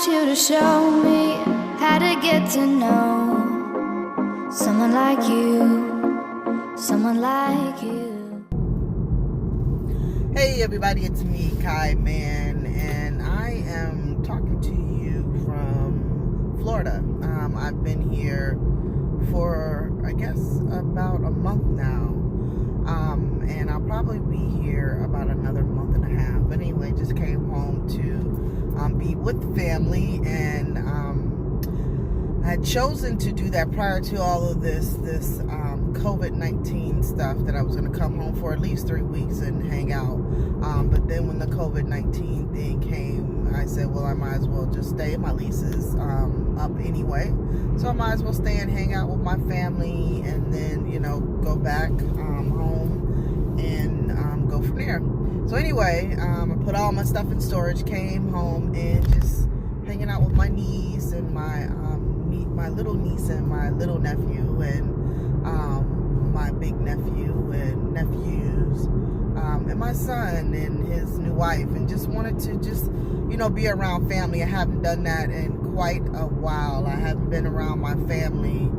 want you to show me how to get to know someone like you, someone like you. Hey everybody, it's me, Kai Man, and I am talking to you from Florida. I've been here for, I guess, about a month now, and I'll probably be here about another month and a half. But anyway, just came home to be with family, and I had chosen to do that prior to all of this COVID-19 stuff, that I was going to come home for at least 3 weeks and hang out. But then when the COVID-19 thing came, I said, well, I might as well just stay. My lease is up anyway, so I might as well stay and hang out with my family, and then, you know, go back home and go from there. So anyway, I put all my stuff in storage, came home, and just hanging out with my niece and my little niece and my little nephew, and my big nephew and nephews, and my son and his new wife, and just wanted to just, you know, be around family. I haven't done that in quite a while. I haven't been around my family,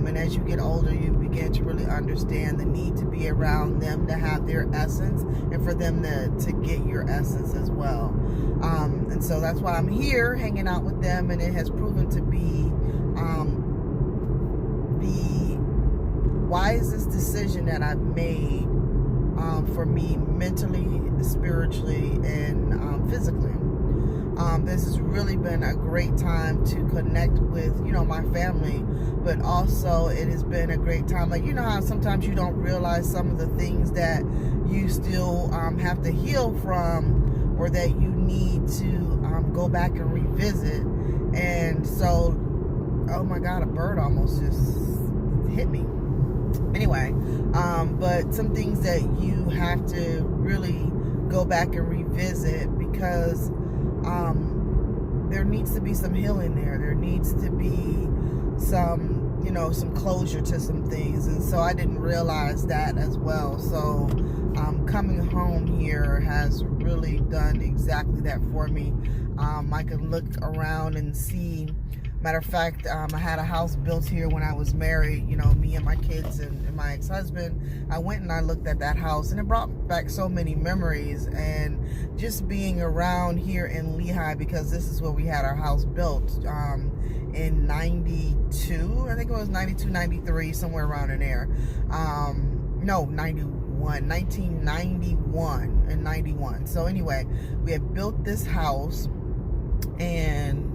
and as you get older, you begin to really understand the need to be around them, to have their essence, and for them to get your essence as well. And so that's why I'm here hanging out with them, and it has proven to be the wisest decision that I've made for me, mentally, spiritually, and physically. This has really been a great time to connect with, you know, my family, but also it has been a great time. Like, you know how sometimes you don't realize some of the things that you still have to heal from, or that you need to go back and revisit. And so, oh my God, a bird almost just hit me. Anyway, but some things that you have to really go back and revisit, because there needs to be some healing there. There needs to be some, you know, some closure to some things. And so I didn't realize that as well. So coming home here has really done exactly that for me. I can look around and see. Matter of fact, I had a house built here when I was married, you know, me and my kids and my ex-husband. I went and I looked at that house, and it brought back so many memories. And just being around here in Lehigh, because this is where we had our house built in 92, I think it was 92, 93, somewhere around in there. No, 1991 and 91. So anyway, we had built this house, and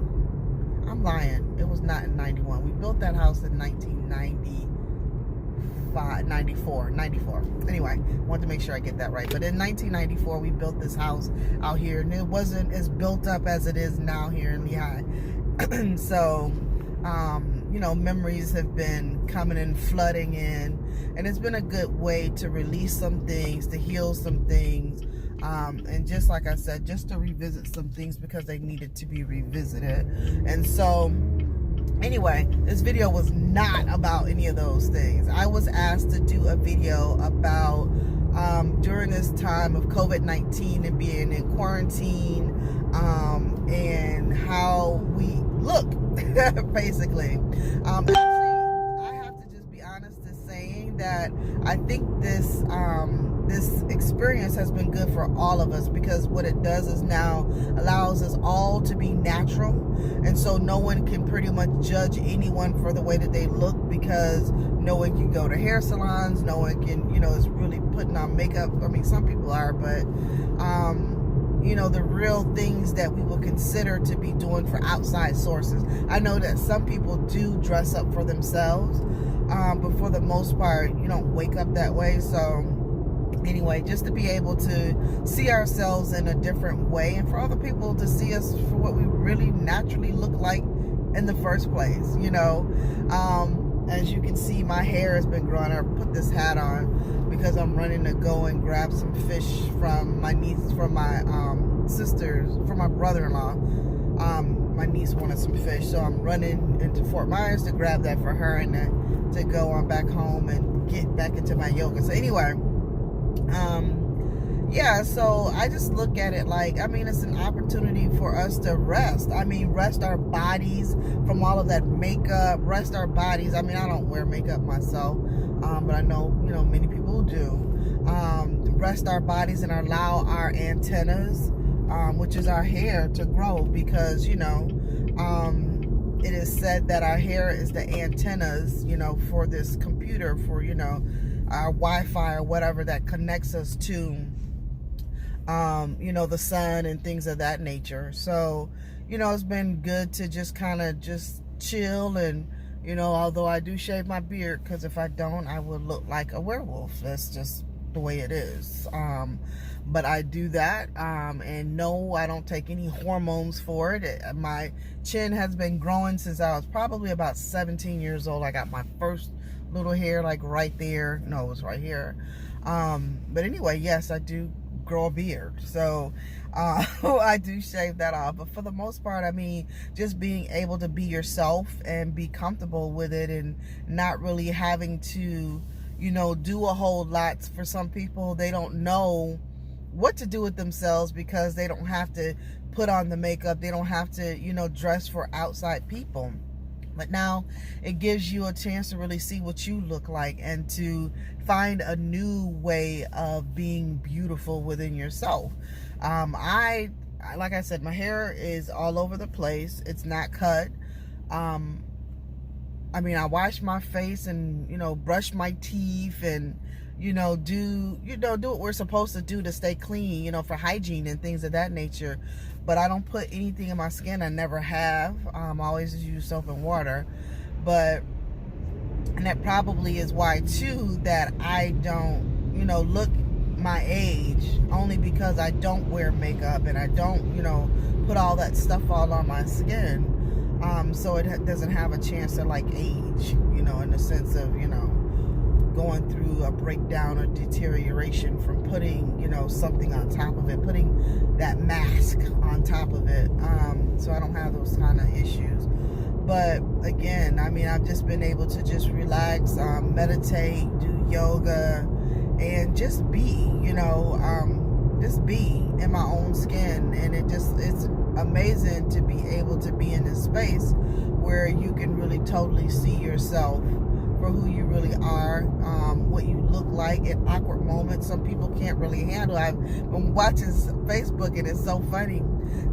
I'm lying, it was not in 91. We built that house in 94. Anyway, wanted to make sure I get that right. But in 1994, we built this house out here, and it wasn't as built up as it is now here in Lehigh. So, you know, memories have been coming and flooding in, and it's been a good way to release some things, to heal some things. And just like I said, just to revisit some things because they needed to be revisited. And so anyway, this video was not about any of those things. I was asked to do a video about during this time of COVID-19 and being in quarantine, and how we look basically. Actually, I have to just be honest in saying that I think this experience has been good for all of us, because what it does is now allows us all to be natural, and so no one can pretty much judge anyone for the way that they look, because no one can go to hair salons, no one can, you know, is really putting on makeup. I mean, some people are, but you know, the real things that we will consider to be doing for outside sources. I know that some people do dress up for themselves, but for the most part, you don't wake up that way. So anyway, just to be able to see ourselves in a different way, and for other people to see us for what we really naturally look like in the first place, you know. As you can see, my hair has been growing. I put this hat on because I'm running to go and grab some fish from my niece, from my sisters, from my brother-in-law. My niece wanted some fish, so I'm running into Fort Myers to grab that for her, and to go on back home and get back into my yoga. So anyway, yeah, so I just look at it like, I mean, it's an opportunity for us to rest. I mean, rest our bodies from all of that makeup, rest our bodies. I mean, I don't wear makeup myself, but I know, many people do. Rest our bodies and allow our antennas, which is our hair, to grow, because, it is said that our hair is the antennas, for this computer, for, our Wi-Fi or whatever that connects us to, the sun and things of that nature. So, it's been good to just kind of just chill. And, although I do shave my beard, because if I don't, I would look like a werewolf. That's just the way it is. But I do that. And no, I don't take any hormones for it. My chin has been growing since I was probably about 17 years old. I got my first little hair like right there. No, it was right here. But anyway, yes, I do grow a beard, so I do shave that off. But for the most part, I mean, just being able to be yourself and be comfortable with it, and not really having to, do a whole lot. For some people, they don't know what to do with themselves because they don't have to put on the makeup, they don't have to, dress for outside people. But now it gives you a chance to really see what you look like, and to find a new way of being beautiful within yourself. Like I said, my hair is all over the place. It's not cut. I mean, I wash my face and, brush my teeth and, do what we're supposed to do to stay clean, for hygiene and things of that nature. But I don't put anything in my skin. I never have. I always use soap and water. And that probably is why too that I don't, look my age, only because I don't wear makeup and I don't, put all that stuff all on my skin. So it doesn't have a chance to like age, in the sense of, going through a breakdown or deterioration from putting, something on top of it, putting that mask on top of it. So I don't have those kind of issues. But again, I mean, I've just been able to just relax, meditate, do yoga, and just be, just be in my own skin. And it's amazing to be able to be in this space where you can really totally see yourself for who you really are, what you look like at awkward moments. Some people can't really handle. I've been watching Facebook, and it's so funny.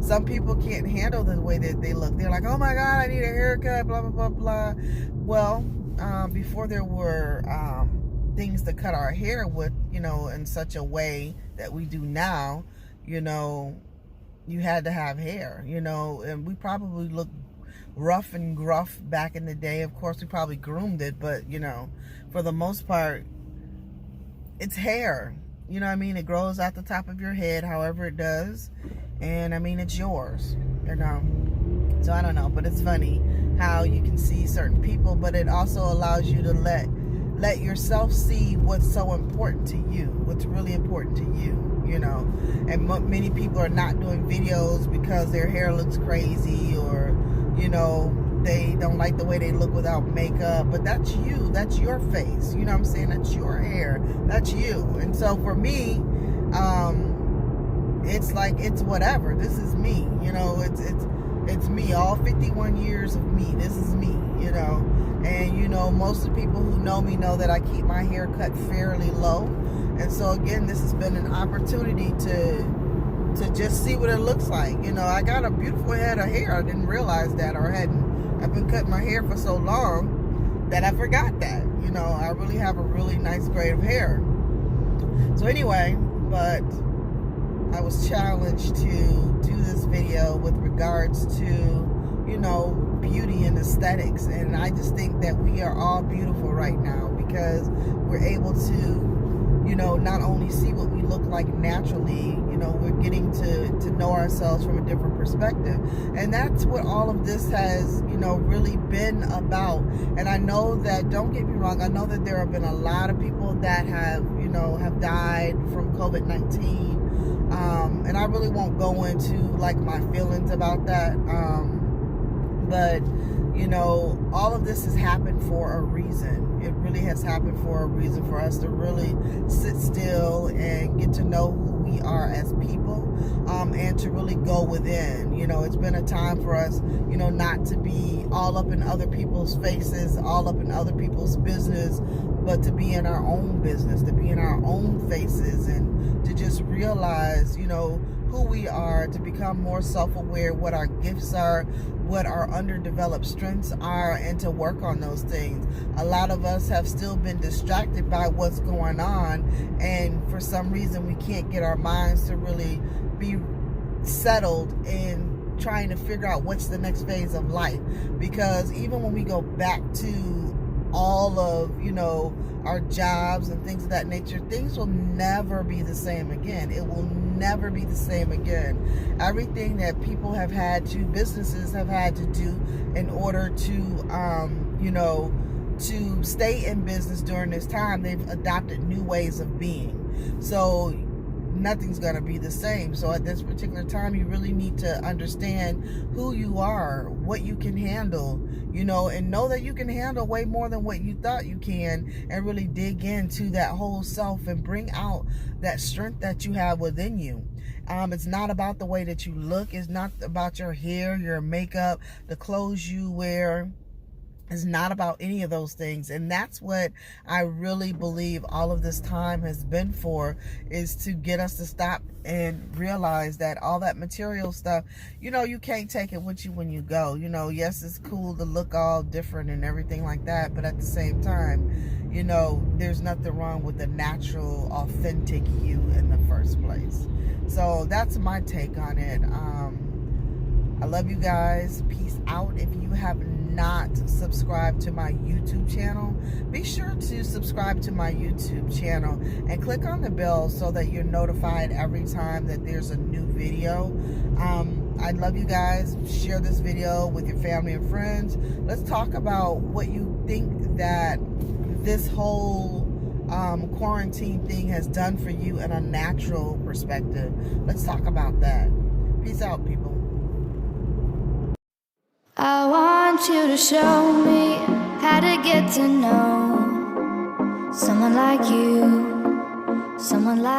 Some people can't handle the way that they look. They're like, oh my God, I need a haircut, blah, blah, blah, blah. Well, before there were things to cut our hair with, in such a way that we do now, you had to have hair, and we probably look rough and gruff back in the day. Of course, we probably groomed it, but for the most part, it's hair. You know what I mean? It grows out the top of your head, however it does, and I mean, it's yours. So I don't know, but it's funny how you can see certain people, but it also allows you to let yourself see what's so important to you, what's really important to you. And many people are not doing videos because their hair looks crazy, or they don't like the way they look without makeup. But that's you. That's your face. You know what I'm saying? That's your hair. That's you. And so for me, it's like, it's whatever. This is me. It's me. All 51 years of me. This is me. And most of the people who know me know that I keep my hair cut fairly low. And so again, this has been an opportunity to just see what it looks like. I got a beautiful head of hair. I didn't realize that, or I've been cutting my hair for so long that I forgot that. I really have a really nice grade of hair. So anyway, but I was challenged to do this video with regards to, beauty and aesthetics. And I just think that we are all beautiful right now, because we're able to, not only see what we look like naturally, we're getting to know ourselves from a different perspective. And that's what all of this has, really been about. And I know that, don't get me wrong, I know that there have been a lot of people that have, have died from COVID-19. And I really won't go into like my feelings about that. But all of this has happened for a reason. It really has happened for a reason, for us to really sit still and get to know who we are as people, and to really go within. You know, it's been a time for us, you know, not to be all up in other people's faces, all up in other people's business, but to be in our own business, to be in our own faces, and to just realize, you know, who we are, to become more self-aware, what our gifts are, what our underdeveloped strengths are, and to work on those things. A lot of us have still been distracted by what's going on, and for some reason we can't get our minds to really be settled in trying to figure out what's the next phase of life. Because even when we go back to all of, you know, our jobs and things of that nature, things will never be the same again. It will never be the same again. Everything that people have had to, businesses have had to do in order to, you know, to stay in business during this time, they've adopted new ways of being. So nothing's going to be the same. So at this particular time, you really need to understand who you are, what you can handle, you know, and know that you can handle way more than what you thought you can, and really dig into that whole self and bring out that strength that you have within you. It's not about the way that you look. It's not about your hair, your makeup, the clothes you wear. It's not about any of those things. And that's what I really believe all of this time has been for, is to get us to stop and realize that all that material stuff, you know, you can't take it with you when you go. You know, yes, it's cool to look all different and everything like that, but at the same time, you know, there's nothing wrong with the natural, authentic you in the first place. So that's my take on it. I love you guys. Peace out. If you have not subscribed to my YouTube channel, be sure to subscribe to my YouTube channel and click on the bell so that you're notified every time that there's a new video. I love you guys. Share this video with your family and friends. Let's talk about what you think that this whole quarantine thing has done for you in a natural perspective. Let's talk about that. Peace out, people. I want you to show me how to get to know someone like you, someone like